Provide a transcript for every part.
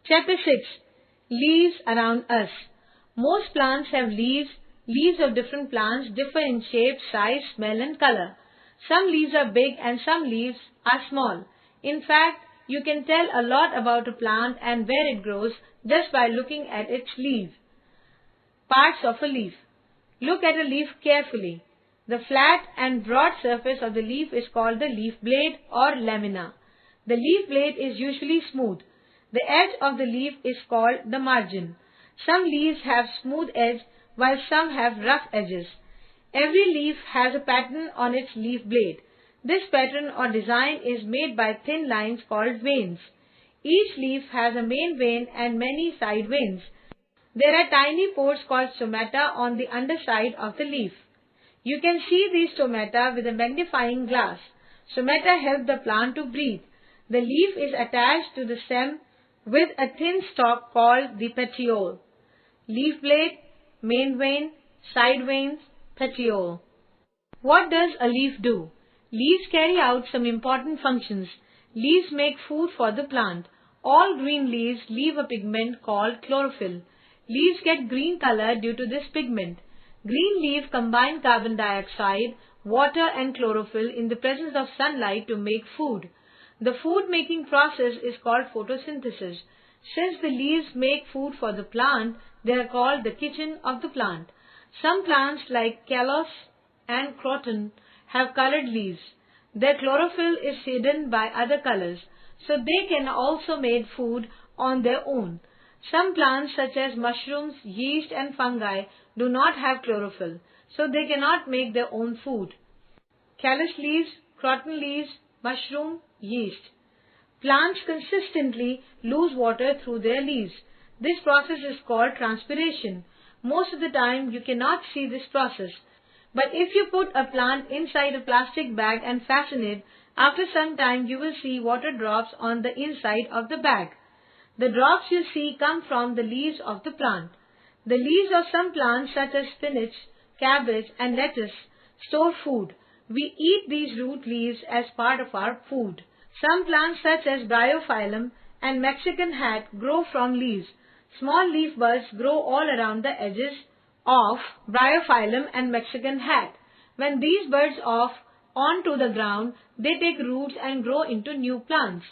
Chapter 6. Leaves around us. Most plants have leaves. Leaves of different plants differ in shape, size, smell and color. Some leaves are big and some leaves are small. In fact, you can tell a lot about a plant and where it grows just by looking at its leaf. Parts of a leaf. Look at a leaf carefully. The flat and broad surface of the leaf is called the leaf blade or lamina. The leaf blade is usually smooth. The edge of the leaf is called the margin. Some leaves have smooth edge while some have rough edges. Every leaf has a pattern on its leaf blade. This pattern or design is made by thin lines called veins. Each leaf has a main vein and many side veins. There are tiny pores called stomata on the underside of the leaf. You can see these stomata with a magnifying glass. Stomata help the plant to breathe. The leaf is attached to the stem with a thin stalk called the petiole. Leaf blade, main vein, side veins, petiole. What does a leaf do? Leaves carry out some important functions. Leaves make food for the plant. All green leaves leave a pigment called chlorophyll. Leaves get green color due to this pigment. Green leaves combine carbon dioxide, water and chlorophyll in the presence of sunlight to make food. The food-making process is called photosynthesis. Since the leaves make food for the plant, they are called the kitchen of the plant. Some plants like callus and croton have colored leaves. Their chlorophyll is hidden by other colors, so they can also make food on their own. Some plants such as mushrooms, yeast and fungi do not have chlorophyll, so they cannot make their own food. Callus leaves, croton leaves, mushroom, yeast. Plants consistently lose water through their leaves. This process is called transpiration. Most of the time you cannot see this process. But if you put a plant inside a plastic bag and fasten it, after some time you will see water drops on the inside of the bag. The drops you see come from the leaves of the plant. The leaves of some plants such as spinach, cabbage and lettuce store food. We eat these root leaves as part of our food. Some plants such as bryophyllum and Mexican hat grow from leaves. Small leaf buds grow all around the edges of bryophyllum and Mexican hat. When these buds off onto the ground, they take roots and grow into new plants.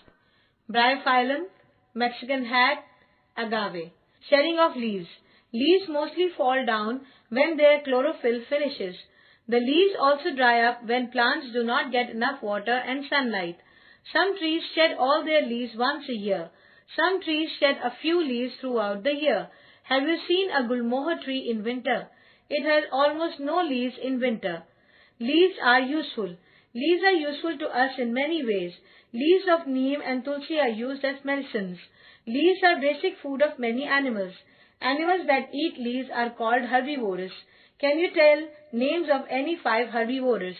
Bryophyllum, Mexican hat, agave. Shedding of leaves. Leaves mostly fall down when their chlorophyll finishes. The leaves also dry up when plants do not get enough water and sunlight. Some trees shed all their leaves once a year. Some trees shed a few leaves throughout the year. Have you seen a gulmohar tree in winter? It has almost no leaves in winter. Leaves are useful. Leaves are useful to us in many ways. Leaves of neem and tulsi are used as medicines. Leaves are basic food of many animals. Animals that eat leaves are called herbivorous. Can you tell names of any 5 herbivores?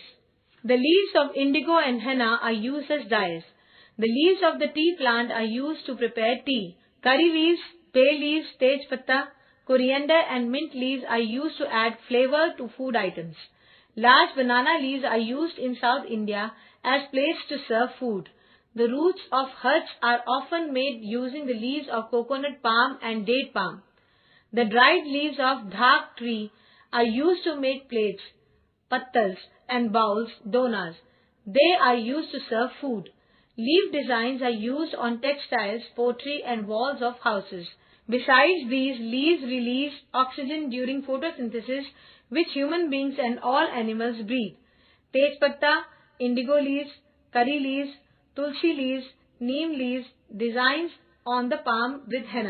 The leaves of indigo and henna are used as dyes. The leaves of the tea plant are used to prepare tea. Curry leaves, bay leaves, tej patta, coriander and mint leaves are used to add flavor to food items. Large banana leaves are used in South India as plates to serve food. The roots of huts are often made using the leaves of coconut palm and date palm. The dried leaves of dhak tree are used to make plates, pattas and bowls, donas. They are used to serve food. Leaf designs are used on textiles, pottery and walls of houses. Besides these, leaves release oxygen during photosynthesis, which human beings and all animals breathe. Tej patta, indigo leaves, curry leaves, tulsi leaves, neem leaves, designs on the palm with henna.